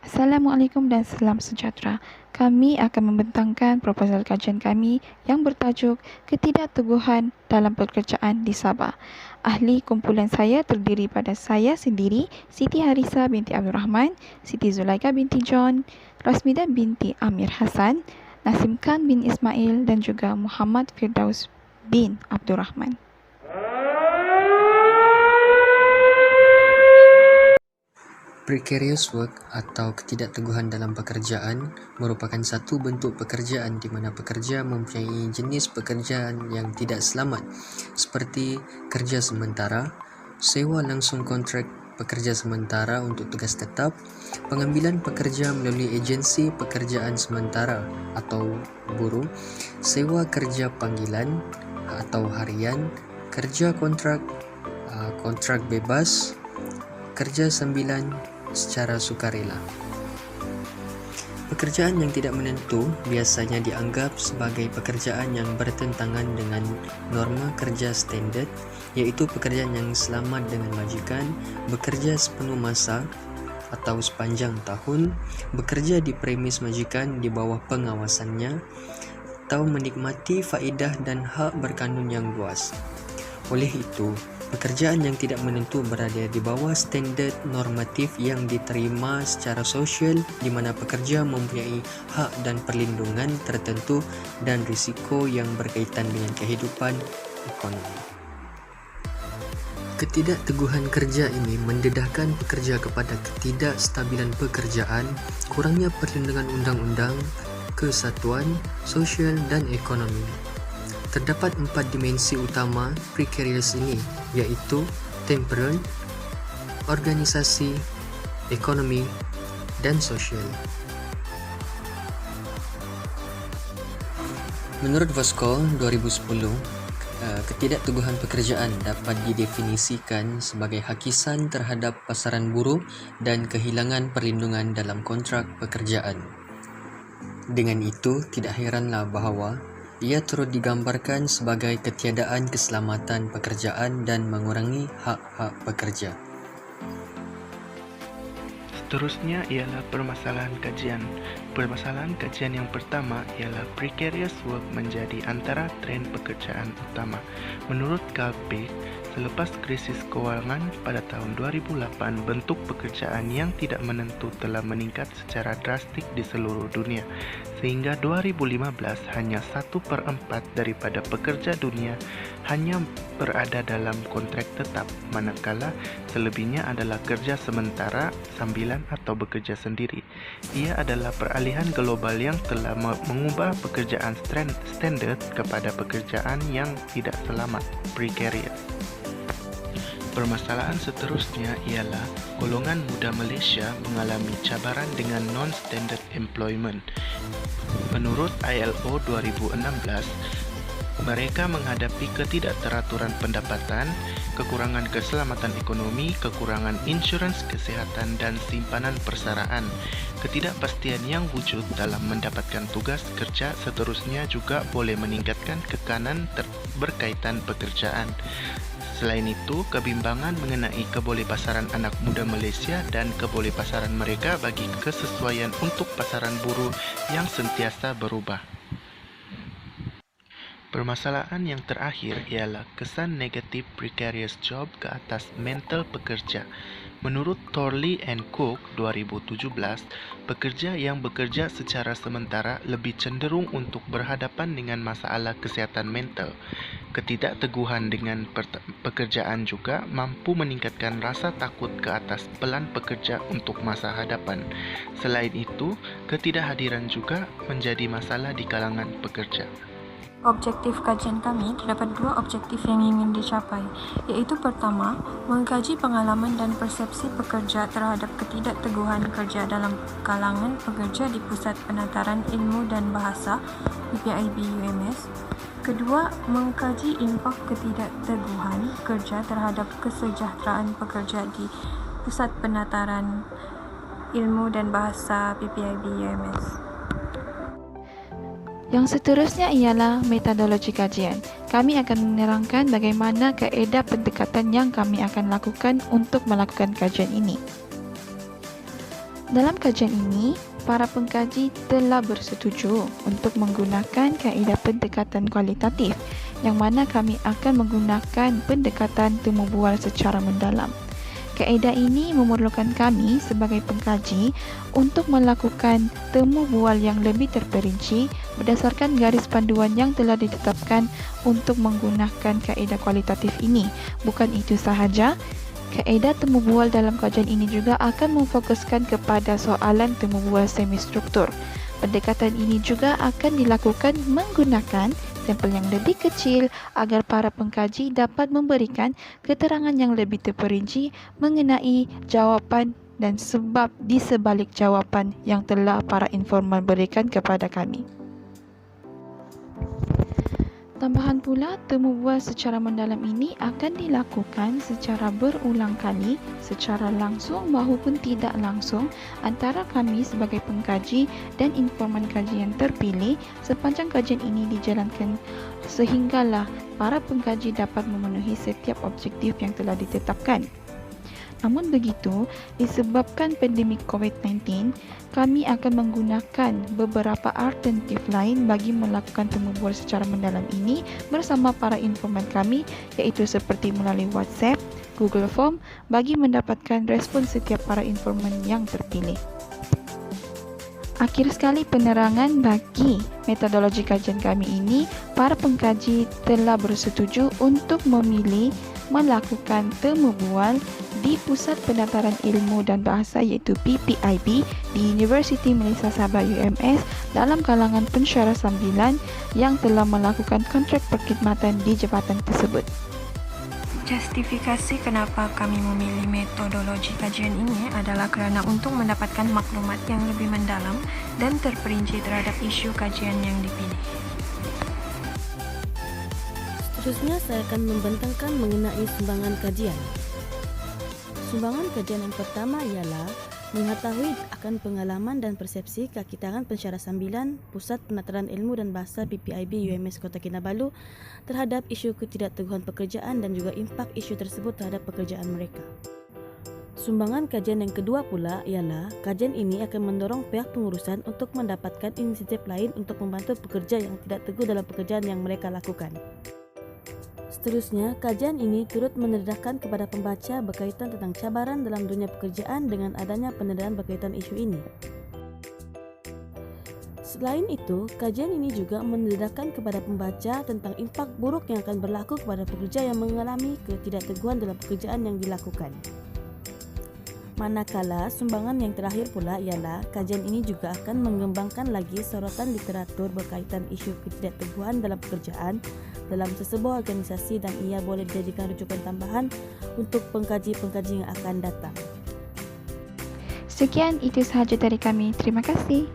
Assalamualaikum dan salam sejahtera. Kami akan membentangkan proposal kajian kami yang bertajuk Ketidakteguhan dalam Pekerjaan di Sabah. Ahli kumpulan saya terdiri pada saya sendiri, Siti Harisa binti Abdul Rahman, Siti Zulaika binti John, Rasmida binti Amir Hassan, Nasim Khan bin Ismail dan juga Muhammad Firdaus bin Abdul Rahman. Precarious work atau ketidakteguhan dalam pekerjaan merupakan satu bentuk pekerjaan di mana pekerja mempunyai jenis pekerjaan yang tidak selamat seperti kerja sementara, sewa langsung kontrak pekerja sementara untuk tugas tetap, pengambilan pekerja melalui agensi pekerjaan sementara atau buruh, sewa kerja panggilan atau harian, kerja kontrak bebas, kerja sambilan secara sukarela. Pekerjaan yang tidak menentu biasanya dianggap sebagai pekerjaan yang bertentangan dengan norma kerja standard, iaitu pekerjaan yang selamat dengan majikan, bekerja sepenuh masa atau sepanjang tahun, bekerja di premis majikan di bawah pengawasannya, atau menikmati faedah dan hak berkanun yang luas. Oleh itu, pekerjaan yang tidak menentu berada di bawah standard normatif yang diterima secara sosial di mana pekerja mempunyai hak dan perlindungan tertentu dan risiko yang berkaitan dengan kehidupan ekonomi. Ketidakteguhan kerja ini mendedahkan pekerja kepada ketidakstabilan pekerjaan, kurangnya perlindungan undang-undang, kesatuan, sosial dan ekonomi. Terdapat 4 dimensi utama precarious ini, iaitu temporal, organisasi, ekonomi, dan sosial. Menurut Voskol 2010, ketidakteguhan pekerjaan dapat didefinisikan sebagai hakisan terhadap pasaran buruh dan kehilangan perlindungan dalam kontrak pekerjaan. Dengan itu, tidak heranlah bahawa ia turut digambarkan sebagai ketiadaan keselamatan pekerjaan dan mengurangi hak-hak pekerja. Seterusnya ialah permasalahan kajian. Permasalahan kajian yang pertama ialah precarious work menjadi antara trend pekerjaan utama. Menurut Carl Page, selepas krisis kewangan pada tahun 2008, bentuk pekerjaan yang tidak menentu telah meningkat secara drastik di seluruh dunia. Sehingga 2015 hanya 1/4 daripada pekerja dunia hanya berada dalam kontrak tetap, manakala selebihnya adalah kerja sementara, sambilan atau bekerja sendiri. Ia adalah peralihan global yang telah mengubah pekerjaan standard kepada pekerjaan yang tidak selamat, precarious. Permasalahan seterusnya ialah golongan muda Malaysia mengalami cabaran dengan non-standard employment. Menurut ILO 2016, mereka menghadapi ketidakteraturan pendapatan, kekurangan keselamatan ekonomi, kekurangan insurans kesihatan dan simpanan persaraan. Ketidakpastian yang wujud dalam mendapatkan tugas kerja seterusnya juga boleh meningkatkan tekanan berkaitan pekerjaan. Selain itu, kebimbangan mengenai kebolehpasaran anak muda Malaysia dan kebolehpasaran mereka bagi kesesuaian untuk pasaran buruh yang sentiasa berubah. Permasalahan yang terakhir ialah kesan negatif precarious job ke atas mental pekerja. Menurut Thorley and Cook 2017, pekerja yang bekerja secara sementara lebih cenderung untuk berhadapan dengan masalah kesihatan mental. Ketidakteguhan dengan pekerjaan juga mampu meningkatkan rasa takut ke atas pelan pekerja untuk masa hadapan. Selain itu, ketidakhadiran juga menjadi masalah di kalangan pekerja. Objektif kajian kami, terdapat 2 objektif yang ingin dicapai, iaitu pertama, mengkaji pengalaman dan persepsi pekerja terhadap ketidakteguhan kerja dalam kalangan pekerja di Pusat Penataran Ilmu dan Bahasa PPIB UMS. Kedua, mengkaji impak ketidakteguhan kerja terhadap kesejahteraan pekerja di Pusat Penataran Ilmu dan Bahasa PPIB UMS. Yang seterusnya ialah metodologi kajian. Kami akan menerangkan bagaimana kaedah pendekatan yang kami akan lakukan untuk melakukan kajian ini. Dalam kajian ini, para pengkaji telah bersetuju untuk menggunakan kaedah pendekatan kualitatif yang mana kami akan menggunakan pendekatan temu bual secara mendalam. Kaedah ini memerlukan kami sebagai pengkaji untuk melakukan temu bual yang lebih terperinci berdasarkan garis panduan yang telah ditetapkan untuk menggunakan kaedah kualitatif ini. Bukan itu sahaja, kaedah temu bual dalam kajian ini juga akan memfokuskan kepada soalan temu bual semi-struktur. Pendekatan ini juga akan dilakukan menggunakan sampel yang lebih kecil agar para pengkaji dapat memberikan keterangan yang lebih terperinci mengenai jawapan dan sebab di sebalik jawapan yang telah para informan berikan kepada kami. Tambahan pula, temu bual secara mendalam ini akan dilakukan secara berulang kali, secara langsung maupun tidak langsung antara kami sebagai pengkaji dan informan kajian terpilih sepanjang kajian ini dijalankan sehinggalah para pengkaji dapat memenuhi setiap objektif yang telah ditetapkan. Namun begitu, disebabkan pandemik COVID-19, kami akan menggunakan beberapa alternatif lain bagi melakukan temu bual secara mendalam ini bersama para informan kami, iaitu seperti melalui WhatsApp, Google Form bagi mendapatkan respon setiap para informan yang terpilih. Akhir sekali penerangan bagi metodologi kajian kami ini, para pengkaji telah bersetuju untuk memilih melakukan temu bual di Pusat Pendaftaran Ilmu dan Bahasa iaitu PPIB di Universiti Malaysia Sabah UMS dalam kalangan pensyarah sambilan yang telah melakukan kontrak perkhidmatan di jabatan tersebut. Justifikasi kenapa kami memilih metodologi kajian ini adalah kerana untuk mendapatkan maklumat yang lebih mendalam dan terperinci terhadap isu kajian yang dipilih. Seterusnya saya akan membentangkan mengenai sumbangan kajian. Sumbangan kajian yang pertama ialah mengetahui akan pengalaman dan persepsi kaki tangan pensyarah sambilan Pusat Pendaftaran Ilmu dan Bahasa PPIB UMS Kota Kinabalu terhadap isu ketidakteguhan pekerjaan dan juga impak isu tersebut terhadap pekerjaan mereka. Sumbangan kajian yang kedua pula ialah kajian ini akan mendorong pihak pengurusan untuk mendapatkan inisiatif lain untuk membantu pekerja yang tidak teguh dalam pekerjaan yang mereka lakukan. Seterusnya, kajian ini turut menedahkan kepada pembaca berkaitan tentang cabaran dalam dunia pekerjaan dengan adanya penedahan berkaitan isu ini. Selain itu, kajian ini juga menedahkan kepada pembaca tentang impak buruk yang akan berlaku kepada pekerja yang mengalami ketidakteguhan dalam pekerjaan yang dilakukan. Manakala sumbangan yang terakhir pula ialah kajian ini juga akan mengembangkan lagi sorotan literatur berkaitan isu ketidakteguhan dalam pekerjaan dalam sesebuah organisasi dan ia boleh dijadikan rujukan tambahan untuk pengkaji-pengkaji yang akan datang. Sekian itu sahaja dari kami. Terima kasih.